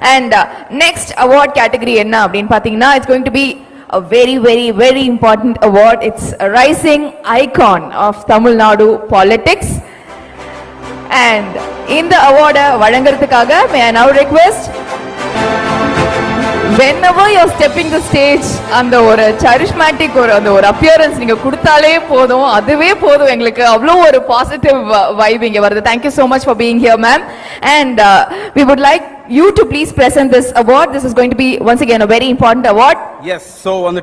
And next award category enna appdin pathina, it's going to be a very important award. It's a rising icon of Tamil Nadu politics. And in the award valangaradhukaga, may I now request, whenever you're stepping the stage, and the charismatic or the appearance neenga kudutale podum, aduve podum engalukku avlo or positive vibe inga varudhu. Thank you so much for being here, ma'am. And we would like you to please present this award. This is going to be once again a very important award. Yes, so vandu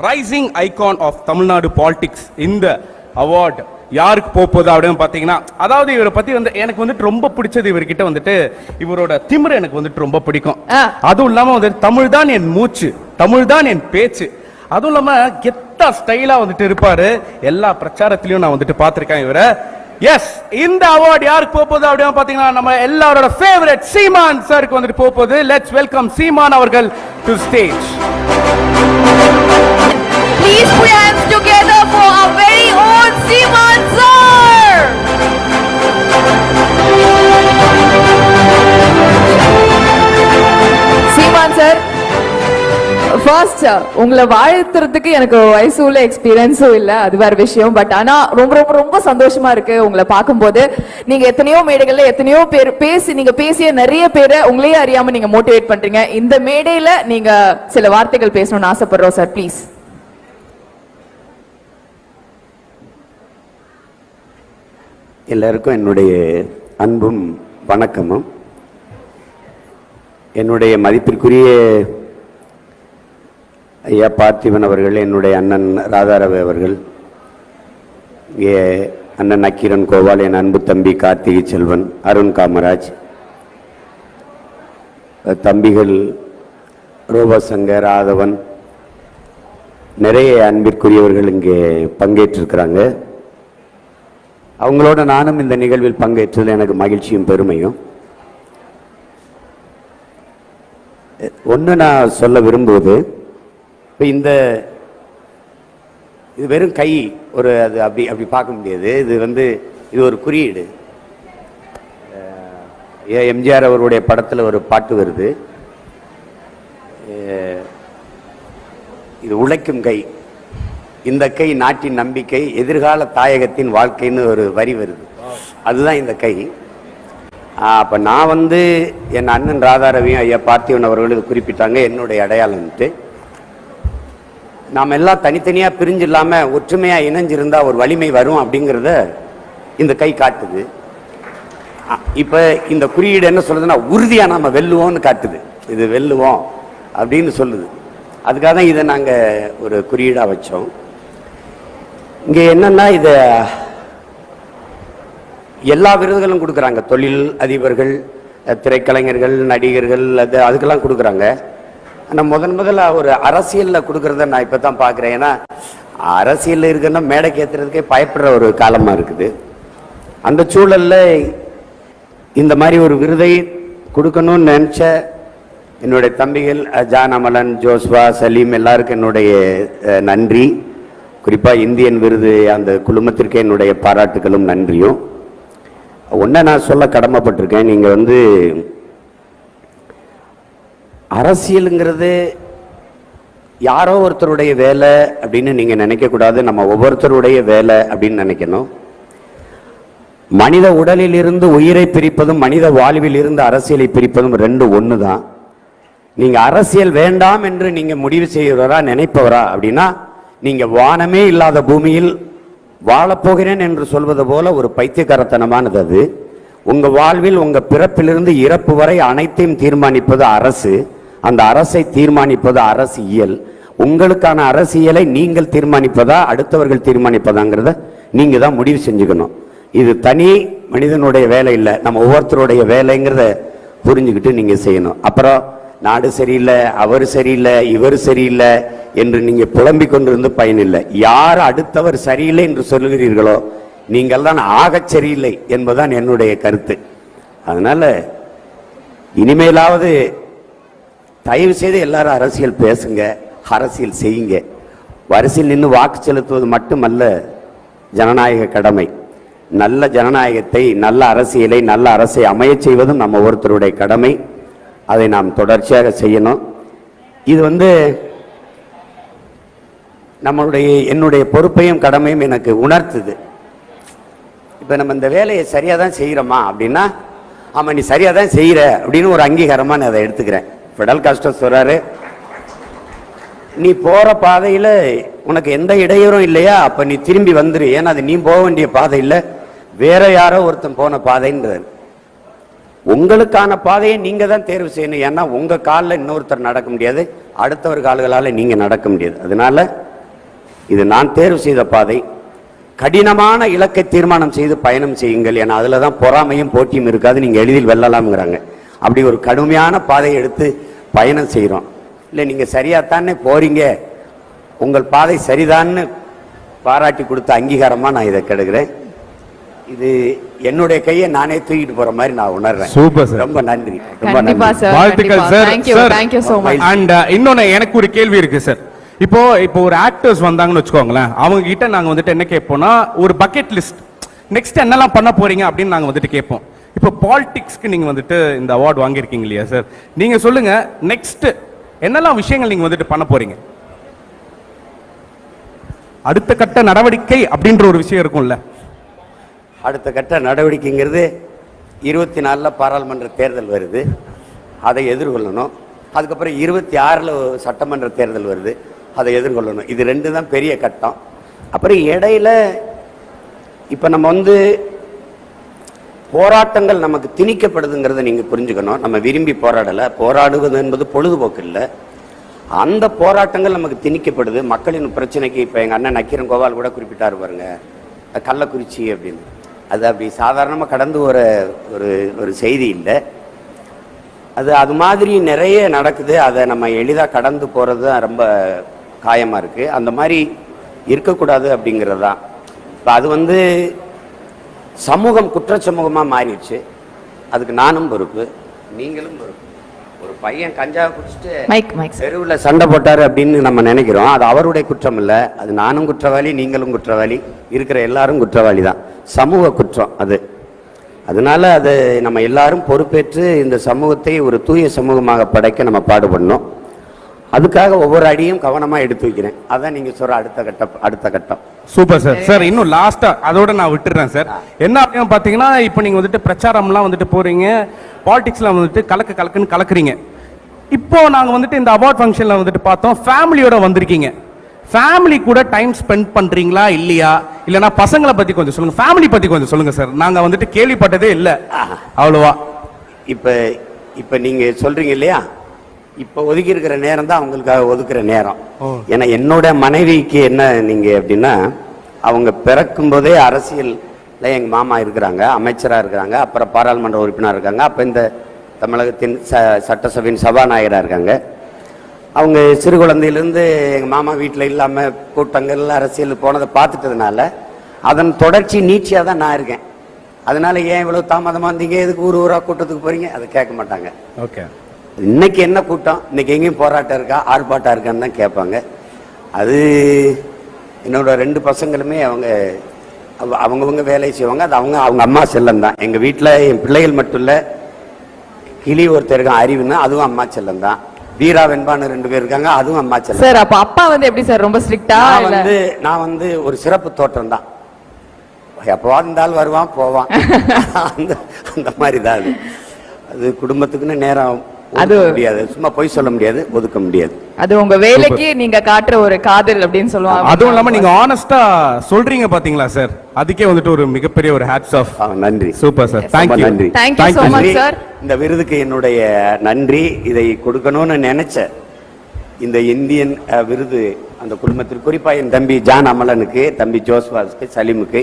rising icon of Tamil Nadu politics in the award யாருக்கு போகுது அப்படின்னு பாத்தீங்கன்னா, அதாவது இவரை பத்தி எனக்கு ரொம்ப பிடிச்சது இவர்கிட்ட இவரோட திமிரு எனக்கு ரொம்ப பிடிக்கும். அதுவும் இல்லாம தமிழ் தான் என் மூச்சு, தமிழ் தான் என் பேச்சு, அதுவும் இல்லாம கெத்தா ஸ்டைலா இருப்பாரு. எல்லா பிரச்சாரத்திலயும் நான் பாத்திருக்கேன் இவரை. எஸ், இந்த அவார்ட் யாருக்கு போகுது அப்படின்னு பாத்தீங்கன்னா, நம்ம எல்லாரோட ஃபேவரட் சீமான் சாருக்கு போகுது. லெட்ஸ் வெல்கம் சீமான் அவர்கள் to stage. Please put your hands together for our very own Seeman sir. Seeman sir, first உங்களை வாழ்த்துறதுக்கு எனக்கு வயசுல எக்ஸ்பீரியன்ஸும் இல்ல, அது வேற விஷயம். பட் ஆனா ரொம்ப சந்தோஷமா இருக்கு உங்களை பார்க்கும்போது. நீங்க எத்தனையோ மேடைகள்ல எத்தனையோ பேர் நீங்க பேசிய நிறைய பேரை உங்களையே அறியாம நீங்க மோட்டிவேட் பண்றீங்க. இந்த மேடையில நீங்க சில வார்த்தைகள் பேசணும்னு ஆசைப்படுறோம் சார், ப்ளீஸ். எல்லாருக்கும் என்னுடைய அன்பும் வணக்கமும். என்னுடைய மதிப்பிற்குரிய ஐயா பார்த்திபன் அவர்கள், என்னுடைய அண்ணன் ராதாரவி அவர்கள், இங்கே அண்ணன் நக்கீரன் கோபால், என் அன்பு தம்பி கார்த்திகை செல்வன், அருண் காமராஜ், தம்பிகள் ரோபசங்கர், ராதவன், நிறைய அன்பிற்குரியவர்கள் இங்கே பங்கேற்றிருக்கிறாங்க. அவங்களோட நானும் இந்த நிகழ்வில் பங்கேற்றதில் எனக்கு மகிழ்ச்சியும் பெருமையும். ஒன்று நான் சொல்ல விரும்புவது, இப்போ இது வெறும் கை, ஒரு அது அப்படி பார்க்க முடியாது. இது ஒரு குறியீடு. எம்ஜிஆர் அவருடைய படத்தில் ஒரு பாட்டு வருது, இது உழைக்கும் கை, இந்த கை நாட்டின் நம்பிக்கை, எதிர்கால தாயகத்தின் வாழ்க்கைன்னு ஒரு வரி வருது. அதுதான் இந்த கை. அப்போ நான் என் அண்ணன் ராதாரவியும் ஐயா பார்த்திவன் அவர்கள் இது குறிப்பிட்டாங்க என்னுடைய அடையாளம்ட்டு. நாம் எல்லாம் தனித்தனியாக பிரிஞ்சு இல்லாமல் ஒற்றுமையாக இணைஞ்சிருந்தா ஒரு வலிமை வரும் அப்படிங்கிறத இந்த கை காட்டுது. இப்போ இந்த குறியீடு என்ன சொல்லுதுன்னா, உறுதியாக நாம் வெல்லுவோம்னு காட்டுது. இது வெல்லுவோம் அப்படின்னு சொல்லுது. அதுக்காக தான் இதை நாங்கள் ஒரு குறியீடாக வச்சோம். இங்கே என்னன்னா, இதை எல்லா விருதுகளும் கொடுக்குறாங்க. தொழில் அதிபர்கள், திரைக்கலைஞர்கள், நடிகர்கள், அதுக்கெல்லாம் கொடுக்குறாங்க. ஆனால் முதல்ல ஒரு அரசியலில் கொடுக்குறத நான் இப்போ தான் பார்க்குறேன். ஏன்னா அரசியலில் இருக்குன்னா மேடைக்கு ஏற்றுறதுக்கே பயப்படுற ஒரு காலமாக இருக்குது. அந்த சூழலில் இந்த மாதிரி ஒரு விருதை கொடுக்கணும்னு நினச்ச என்னுடைய தம்பிகள் ஜான் அமலன், ஜோஸ்வா, சலீம், எல்லாருக்கும் என்னுடைய நன்றி. குறிப்பாக இந்தியன் விருது அந்த குழுமத்திற்கு என்னுடைய பாராட்டுகளும் நன்றியும். ஒன்றை நான் சொல்ல கடமைப்பட்டிருக்கேன். நீங்கள் அரசியலுங்கிறது யாரோ ஒருத்தருடைய வேலை அப்படின்னு நீங்கள் நினைக்கக்கூடாது. நம்ம ஒவ்வொருத்தருடைய வேலை அப்படின்னு நினைக்கணும். மனித உடலில் இருந்து உயிரை பிரிப்பதும் மனித வாழ்வில் இருந்து அரசியலை பிரிப்பதும் ரெண்டு ஒன்று தான். நீங்கள் அரசியல் வேண்டாம் என்று நீங்கள் முடிவு செய்கிறவரா நினைப்பவரா அப்படின்னா, நீங்கள் வானமே இல்லாத பூமியில் வாழப்போகிறேன் என்று சொல்வது போல ஒரு பைத்தியக்காரத்தனமானது அது. உங்கள் வாழ்வில் உங்கள் பிறப்பிலிருந்து இறப்பு வரை அனைத்தையும் தீர்மானிப்பது அரசு. அந்த அரசை தீர்மானிப்பது அரசியல். உங்களுக்கான அரசியலை நீங்கள் தீர்மானிப்பதா அடுத்தவர்கள் தீர்மானிப்பதாங்கிறத நீங்கள் தான் முடிவு செஞ்சுக்கணும். இது தனி மனிதனுடைய வேலை இல்லை, நம்ம ஒவ்வொருத்தருடைய வேலைங்கிறத புரிஞ்சுக்கிட்டு நீங்கள் செய்யணும். அப்புறம் நாடு சரியில்லை, அவர் சரியில்லை, இவர் சரியில்லை என்று நீங்க புலம்பிக் கொண்டிருந்து பயனில்லை. யார் அடுத்தவர் சரியில்லை என்று சொல்லுகிறீர்களோ நீங்கள் தான் ஆகச் சரியில்லை என்பதுதான் என்னுடைய கருத்து. அதனால இனிமேலாவது தயவு செய்து எல்லாரும் அரசியல் பேசுங்க, அரசியல் செய்யுங்க. வரிசையில் நின்று வாக்கு செலுத்துவது மட்டுமல்ல ஜனநாயக கடமை. நல்ல ஜனநாயகத்தை, நல்ல அரசியலை, நல்ல அரசை அமைய செய்வதும் நம்ம ஒருத்தருடைய கடமை. அதை நாம் தொடர்ச்சியாக செய்யணும். இது என்னுடைய பொறுப்பையும் கடமையும் எனக்கு உணர்த்துது. இப்போ நம்ம இந்த வேலையை சரியாக தான் செய்கிறோமா அப்படின்னா, ஆமாம் நீ சரியாக தான் செய்கிற அப்படின்னு ஒரு அங்கீகாரமாக நான் அதை எடுத்துக்கிறேன். ஃபிடல் காஸ்ட்ரோ சொல்கிறாரு, நீ போகிற பாதையில் உனக்கு எந்த இடையூறும் இல்லையா, அப்போ நீ திரும்பி வந்துரு. ஏன்னா அது நீ போக வேண்டிய பாதை இல்லை, வேற யாரோ ஒருத்தன் போன பாதைன்றார். உங்களுக்கான பாதையை நீங்க தான் தேர்வு செய்யணும். ஏன்னா உங்க காலில் இன்னொருத்தர் நடக்க முடியாது, அடுத்தவர் கால்களால் நீங்க நடக்க முடியாது. அதனால இது நான் தேர்வு செய்த பாதை. கடினமான இலக்கை தீர்மானம் செய்து பயணம் செய்யுங்கள். ஏன்னா அதுல தான் பொறாமையும் போட்டியும் இருக்காது, நீங்க எளிதில் வெல்லலாம்ங்கிறாங்க. அப்படி ஒரு கடுமையான பாதையை எடுத்து பயணம் செய்கிறோம். இல்லை நீங்க சரியாத்தானே போறீங்க, உங்கள் பாதை சரிதான்னு பாராட்டி கொடுத்த அங்கீகாரமா நான் இதை கெடுக்கிறேன். இது என்னுடைய கையை நானே தூக்கிட்டு போற மாதிரி நான் உணர்றேன். சூப்பர் சார், ரொம்ப நன்றி. வாழ்த்துக்கள் sir. Thank you so much. And இன்னொன்னு எனக்கு ஒரு கேள்வி இருக்கு சார். இப்போ ஒரு ஆக்டர்ஸ் வந்தாங்கன்னு வச்சுக்கோங்களேன், அவங்க கிட்ட நாங்க என்ன கேட்போம்னா, ஒரு பக்கெட் லிஸ்ட், நெக்ஸ்ட் என்னெல்லாம் பண்ண போறீங்க அப்படின்னு நாங்க கேட்போம். இப்போ பாலிடிக்ஸ்க்கு நீங்க இந்த அவார்டு வாங்கியிருக்கீங்க இல்லையா சார், நீங்க சொல்லுங்க நெக்ஸ்ட் என்னெல்லாம் விஷயங்கள் நீங்க பண்ண போறீங்க? அடுத்த கட்ட நடவடிக்கை அப்படின்ற ஒரு விஷயம் இருக்கும்ல. அடுத்த கட்ட நடவடிக்கைங்கிறது 24 பாராளுமன்ற தேர்தல் வருது, அதை எதிர்கொள்ளணும். அதுக்கப்புறம் 26 சட்டமன்ற தேர்தல் வருது, அதை எதிர்கொள்ளணும். இது 2 தான் பெரிய கட்டம். அப்புறம் இடையில இப்ப நம்ம போராட்டங்கள் நமக்கு திணிக்கப்படுதுங்கிறத நீங்க புரிஞ்சுக்கணும். நம்ம விரும்பி போராடல, போராடுவது என்பது பொழுதுபோக்கு இல்லை. அந்த போராட்டங்கள் நமக்கு திணிக்கப்படுது. மக்களின் பிரச்சனைக்கு இப்ப எங்க அண்ணன் நக்கீரன் கோபால் கூட குறிப்பிட்டாரு பாருங்க, கள்ளக்குறிச்சி அப்படின்னு. அது அப்படி சாதாரணமா கடந்து ஒரு செய்தி இல்லை. அது மாதிரி நிறைய நடக்குது. அதை நம்ம எளிதாக கடந்து போறது தான் ரொம்ப காயமா இருக்கு. அந்த மாதிரி இருக்கக்கூடாது அப்படிங்கிறது தான். இப்போ அது சமூகம் குற்ற சமூகமா மாறிடுச்சு. அதுக்கு நானும் பொறுப்பு, நீங்களும் பொறுப்பு. ஒரு பையன் கஞ்சா குடிச்சிட்டு தெருவில் சண்டை போட்டாரு அப்படின்னு நம்ம நினைக்கிறோம், அது அவருடைய குற்றம் இல்லை. அது நானும் குற்றவாளி, நீங்களும் குற்றவாளி, இருக்கிற எல்லாரும் குற்றவாளி தான். சமூக குற்றம் அது. அதனால அது நம்ம எல்லாரும் பொறுப்பேற்று இந்த சமூகத்தை ஒரு தூய சமூகமாக படைக்க நம்ம பாடுபடணும். அதுக்காக ஒவ்வொரு அடியும் கவனமா எடுத்து வைக்கிறேன். அதான் நீங்க சொல்ற அடுத்த கட்டம். Super sir. சார் இன்னும் லாஸ்டா அதோட நான் விட்டுறேன் சார். என்ன அப்படின்னு பாத்தீங்கன்னா, இப்போ நீங்க பிரச்சாரம்லாம் போறீங்க, பாலிடிக்ஸ்ல கலக்குன்னு கலக்குறீங்க. இப்போ நாங்க இந்த அவார்ட் ஃபங்க்ஷன்ல பார்த்தோம், ஃபேமிலியோட வந்திருக்கீங்க. ஃபேமிலி கூட டைம் ஸ்பெண்ட் பண்றீங்களா இல்லையா? இல்லனா பசங்களை பத்தி கொஞ்சம் சொல்லுங்க, ஃபேமிலி பத்தி கொஞ்சம் சொல்லுங்க சார். நாங்க கேள்விப்பட்டதே இல்ல அவ்வளவா. இப்ப நீங்க சொல்றீங்க இல்லையா, இப்ப ஒதுக்கி இருக்கிற நேரம் தான் அவங்களுக்காக ஒதுக்குற நேரம். ஏன்னா என்னோட மனைவிக்கு என்ன நீங்க அப்படின்னா, அவங்க பிறக்கும் போதே அரசியல்ல எங்க மாமா இருக்கிறாங்க, அமைச்சரா இருக்கிறாங்க, அப்புறம் பாராளுமன்ற உறுப்பினர் இருக்காங்க, அப்ப இந்த தமிழகத்தின் சட்டசபையின் சபாநாயகரா இருக்காங்க. அவங்க சிறு குழந்தையிலிருந்து எங்கள் மாமா வீட்டில் இல்லாமல் கூட்டங்கள் அரசியல் போனதை பார்த்துட்டதுனால அதன் தொடர்ச்சி நீட்சியாக தான் நான் இருக்கேன். அதனால ஏன் இவ்வளோ தாமதமாக வந்தீங்க, எதுக்கு ஊராக கூட்டத்துக்கு போறீங்க, அதை கேட்க மாட்டாங்க. ஓகே, இன்னைக்கு என்ன கூட்டம், இன்னைக்கு எங்கேயும் போராட்டம் இருக்கா, ஆர்ப்பாட்டம் இருக்கான்னு தான் கேட்பாங்க. அது என்னோட 2 பசங்களுமே அவங்கவுங்க வேலையை செய்வாங்க. அது அவங்க அம்மா செல்லம் தான். எங்கள் வீட்டில் என் பிள்ளைகள் மட்டும் இல்லை, கிளி ஒருத்தர் இருக்கான் அறிவுன்னா, அதுவும் அம்மா செல்லம் தான். வீரா வெண்பான்னு 2 பேர் இருக்காங்க, அதுவும் அம்மா செல்லம். சார் அப்ப அப்பா எப்படி சார், ரொம்ப ஸ்ட்ரிக்ட்டா? நான் ஒரு சிறப்பு தோற்றம் தான். எப்பவாது இருந்தாலும் வருவான் போவான், அந்த மாதிரி தான். அது குடும்பத்துக்குன்னு நேரம் அது முடியாது, சும்மா போய் சொல்ல முடியாது, ஒதுக்க முடியாது. அது உங்க வேலைக்கு நீங்க காட்டுற ஒரு காதல் அப்படின்னு சொல்லுவாங்க. அதுவும் இல்லாம நீங்க ஆனஸ்டா சொல்றீங்க பாத்தீங்களா சார், அதுக்கே ஒரு மிகப்பெரிய ஒரு ஹேட்ஸ் ஆஃப். நன்றி. Super sir, thank you. நன்றி. Thank you so much sir. இந்த விருதுக்கு என்னுடைய நன்றி. இதை கொடுக்கணும்னு நினைச்ச இந்த இந்தியன் விருது அந்த குடும்பத்திற்கு, குறிப்பா என் தம்பி ஜான் அமலனுக்கு, தம்பி ஜோஸ்வாஸ்க்கு, சலீமுக்கு,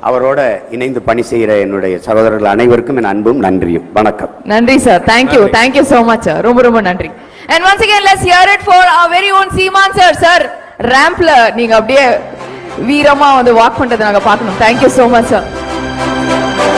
அவரோட இணைந்து பணி செய்கிற என்னுடைய சகோதரர்கள் அனைவருக்கும் என் அன்பும் நன்றியும். வணக்கம். நன்றி sir. Thank you so much sir. ரொம்ப நன்றி. And once again let's hear it for our very own Seeman sir. Sir ரேம்ப்ல நீங்க அப்படியே வீரமா வாக் பண்றதை நாங்க பார்க்கணும். Thank you so much sir.